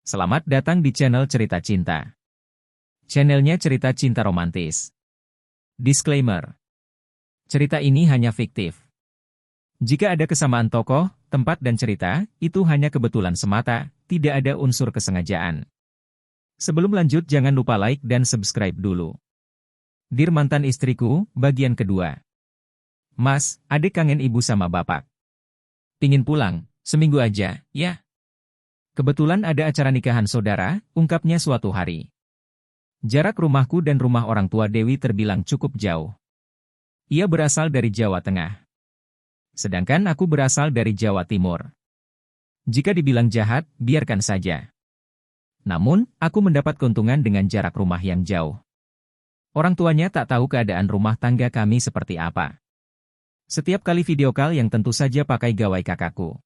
Selamat datang di channel Cerita Cinta. Channelnya cerita cinta romantis. Disclaimer. Cerita ini hanya fiktif. Jika ada kesamaan tokoh, tempat dan cerita, itu hanya kebetulan semata, tidak ada unsur kesengajaan. Sebelum lanjut jangan lupa like dan subscribe dulu. Dear mantan istriku, bagian kedua. Mas, adik kangen ibu sama bapak. Pingin pulang, seminggu aja, ya? Kebetulan ada acara nikahan saudara, ungkapnya suatu hari. Jarak rumahku dan rumah orang tua Dewi terbilang cukup jauh. Ia berasal dari Jawa Tengah. Sedangkan aku berasal dari Jawa Timur. Jika dibilang jahat, biarkan saja. Namun, aku mendapat keuntungan dengan jarak rumah yang jauh. Orang tuanya tak tahu keadaan rumah tangga kami seperti apa. Setiap kali video call yang tentu saja pakai gawai kakakku.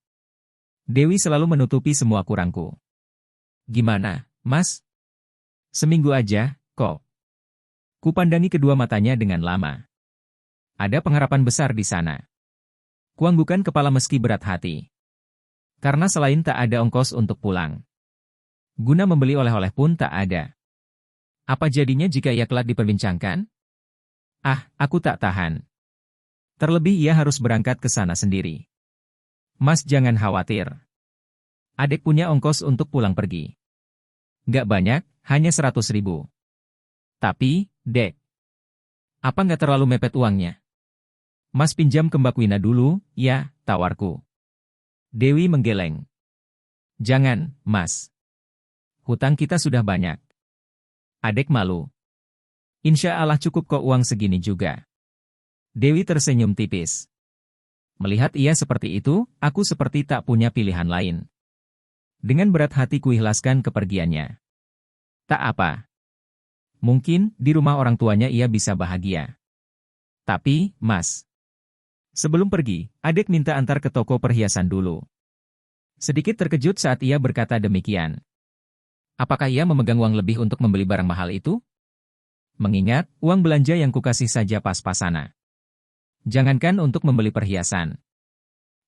Dewi selalu menutupi semua kurangku. Gimana, Mas? Seminggu aja, kok. Kupandangi kedua matanya dengan lama. Ada pengharapan besar di sana. Kuanggukan kepala meski berat hati. Karena selain tak ada ongkos untuk pulang. Guna membeli oleh-oleh pun tak ada. Apa jadinya jika ia kelak diperbincangkan? Ah, aku tak tahan. Terlebih ia harus berangkat ke sana sendiri. Mas jangan khawatir. Adik punya ongkos untuk pulang pergi. Nggak banyak, hanya 100.000. Tapi, Dek. Apa nggak terlalu mepet uangnya? Mas pinjam ke Mbak Wina dulu, ya, tawarku. Dewi menggeleng. Jangan, Mas. Hutang kita sudah banyak. Adik malu. Insya Allah cukup kok uang segini juga. Dewi tersenyum tipis. Melihat ia seperti itu, aku seperti tak punya pilihan lain. Dengan berat hati kuikhlaskan kepergiannya. Tak apa. Mungkin, di rumah orang tuanya ia bisa bahagia. Tapi, Mas. Sebelum pergi, adik minta antar ke toko perhiasan dulu. Sedikit terkejut saat ia berkata demikian. Apakah ia memegang uang lebih untuk membeli barang mahal itu? Mengingat, uang belanja yang kukasih saja pas-pasana. Jangankan untuk membeli perhiasan.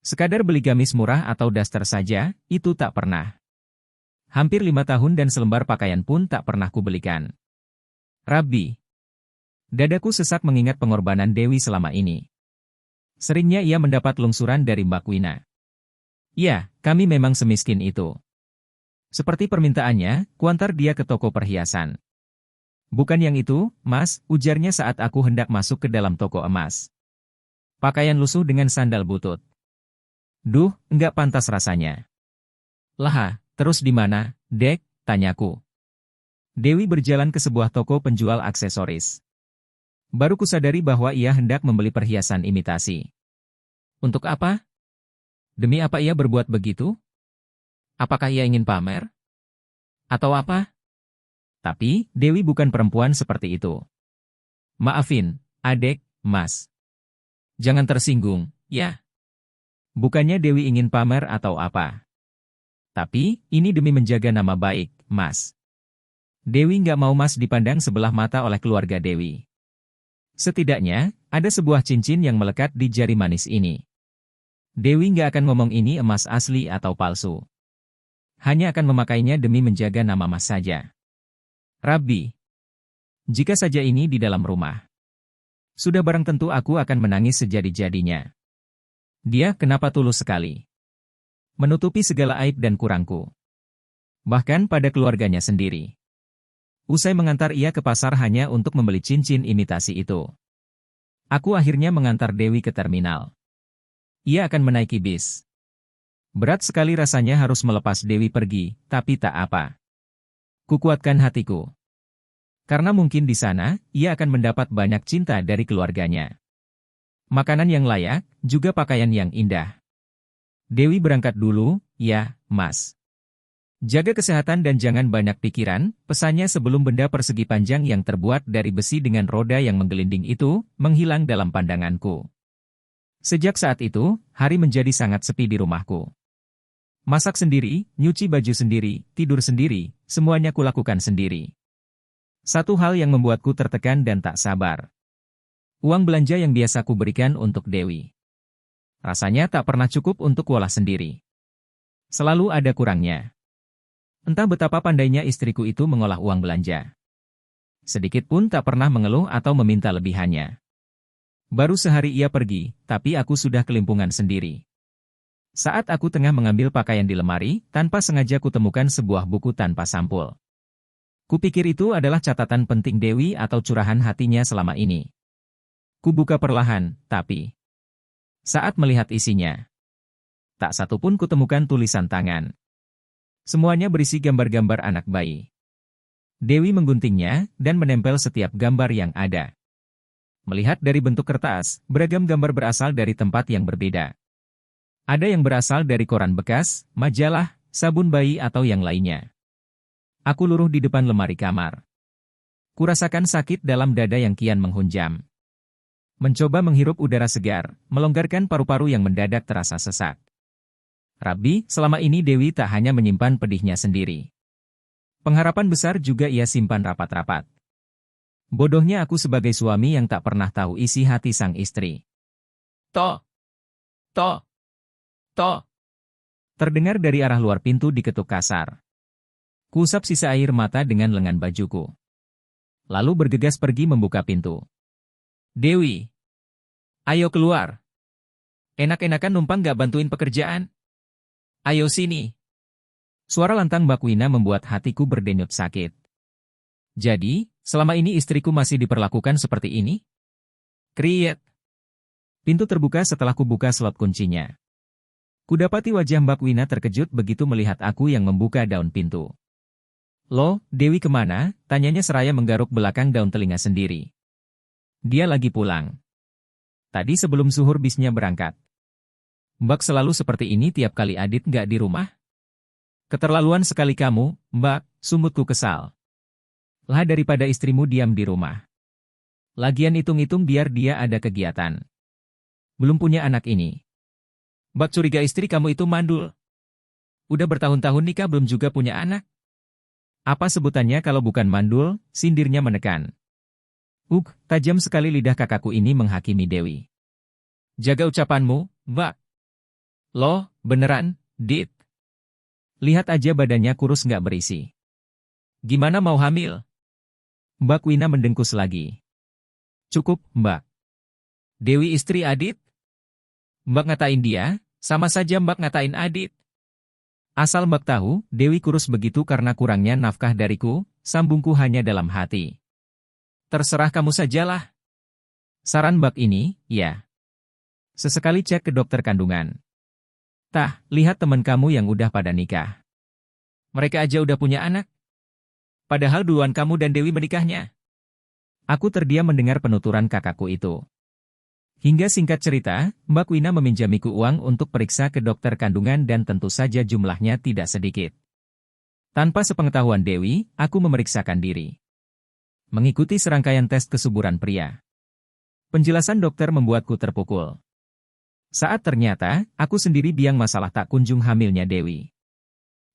Sekadar beli gamis murah atau daster saja, itu tak pernah. Hampir 5 tahun dan selembar pakaian pun tak pernah kubelikan. Rabbi. Dadaku sesak mengingat pengorbanan Dewi selama ini. Seringnya ia mendapat lungsuran dari Mbak Wina. Ya, kami memang semiskin itu. Seperti permintaannya, kuantar dia ke toko perhiasan. Bukan yang itu, Mas, ujarnya saat aku hendak masuk ke dalam toko emas. Pakaian lusuh dengan sandal butut. Duh, enggak pantas rasanya. Lah, terus di mana, Dek? Tanyaku. Dewi berjalan ke sebuah toko penjual aksesoris. Baru kusadari bahwa ia hendak membeli perhiasan imitasi. Untuk apa? Demi apa ia berbuat begitu? Apakah ia ingin pamer? Atau apa? Tapi, Dewi bukan perempuan seperti itu. Maafin, adek, Mas. Jangan tersinggung, ya. Bukannya Dewi ingin pamer atau apa. Tapi, ini demi menjaga nama baik, Mas. Dewi nggak mau Mas dipandang sebelah mata oleh keluarga Dewi. Setidaknya, ada sebuah cincin yang melekat di jari manis ini. Dewi nggak akan ngomong ini emas asli atau palsu. Hanya akan memakainya demi menjaga nama Mas saja. Rabbi. Jika saja ini di dalam rumah. Sudah barang tentu aku akan menangis sejadi-jadinya. Dia kenapa tulus sekali. Menutupi segala aib dan kurangku. Bahkan pada keluarganya sendiri. Usai mengantar ia ke pasar hanya untuk membeli cincin imitasi itu. Aku akhirnya mengantar Dewi ke terminal. Ia akan menaiki bis. Berat sekali rasanya harus melepas Dewi pergi, tapi tak apa. Kukuatkan hatiku. Karena mungkin di sana, ia akan mendapat banyak cinta dari keluarganya. Makanan yang layak, juga pakaian yang indah. Dewi berangkat dulu, ya, Mas. Jaga kesehatan dan jangan banyak pikiran, pesannya sebelum benda persegi panjang yang terbuat dari besi dengan roda yang menggelinding itu, menghilang dalam pandanganku. Sejak saat itu, hari menjadi sangat sepi di rumahku. Masak sendiri, nyuci baju sendiri, tidur sendiri, semuanya kulakukan sendiri. Satu hal yang membuatku tertekan dan tak sabar. Uang belanja yang biasa ku berikan untuk Dewi. Rasanya tak pernah cukup untuk kuolah sendiri. Selalu ada kurangnya. Entah betapa pandainya istriku itu mengolah uang belanja. Sedikit pun tak pernah mengeluh atau meminta lebihannya. Baru sehari ia pergi, tapi aku sudah kelimpungan sendiri. Saat aku tengah mengambil pakaian di lemari, tanpa sengaja kutemukan sebuah buku tanpa sampul. Kupikir itu adalah catatan penting Dewi atau curahan hatinya selama ini. Kubuka perlahan, tapi saat melihat isinya, tak satu pun kutemukan tulisan tangan. Semuanya berisi gambar-gambar anak bayi. Dewi mengguntingnya dan menempel setiap gambar yang ada. Melihat dari bentuk kertas, beragam gambar berasal dari tempat yang berbeda. Ada yang berasal dari koran bekas, majalah, sabun bayi atau yang lainnya. Aku luruh di depan lemari kamar. Kurasakan sakit dalam dada yang kian menghunjam. Mencoba menghirup udara segar, melonggarkan paru-paru yang mendadak terasa sesak. Rabbi, selama ini Dewi tak hanya menyimpan pedihnya sendiri. Pengharapan besar juga ia simpan rapat-rapat. Bodohnya aku sebagai suami yang tak pernah tahu isi hati sang istri. Toh! Toh! Toh! Terdengar dari arah luar pintu diketuk kasar. Kuusap sisa air mata dengan lengan bajuku. Lalu bergegas pergi membuka pintu. Dewi! Ayo keluar! Enak-enakan numpang gak bantuin pekerjaan? Ayo sini! Suara lantang Mbak Wina membuat hatiku berdenyut sakit. Jadi, selama ini istriku masih diperlakukan seperti ini? Kriet! Pintu terbuka setelah kubuka slot kuncinya. Kudapati wajah Mbak Wina terkejut begitu melihat aku yang membuka daun pintu. Loh, Dewi kemana? Tanyanya seraya menggaruk belakang daun telinga sendiri. Dia lagi pulang. Tadi sebelum zuhur bisnya berangkat. Mbak selalu seperti ini tiap kali Adit nggak di rumah? Keterlaluan sekali kamu, Mbak, sumutku kesal. Lah daripada istrimu diam di rumah. Lagian hitung-hitung biar dia ada kegiatan. Belum punya anak ini. Mbak curiga istri kamu itu mandul. Udah bertahun-tahun nikah belum juga punya anak. Apa sebutannya kalau bukan mandul, sindirnya menekan. Tajam sekali lidah kakakku ini menghakimi Dewi. Jaga ucapanmu, Mbak. Loh, beneran, Dit. Lihat aja badannya kurus nggak berisi. Gimana mau hamil? Mbak Wina mendengkus lagi. Cukup, Mbak. Dewi istri Adit? Mbak ngatain dia, sama saja Mbak ngatain Adit. Asal Mbak tahu, Dewi kurus begitu karena kurangnya nafkah dariku, sambungku hanya dalam hati. Terserah kamu sajalah. Saran Mbak ini, ya. Sesekali cek ke dokter kandungan. Tah, lihat teman kamu yang udah pada nikah. Mereka aja udah punya anak. Padahal duluan kamu dan Dewi menikahnya. Aku terdiam mendengar penuturan kakakku itu. Hingga singkat cerita, Mbak Wina meminjamiku uang untuk periksa ke dokter kandungan dan tentu saja jumlahnya tidak sedikit. Tanpa sepengetahuan Dewi, aku memeriksakan diri. Mengikuti serangkaian tes kesuburan pria. Penjelasan dokter membuatku terpukul. Saat ternyata, aku sendiri biang masalah tak kunjung hamilnya Dewi.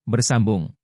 Bersambung.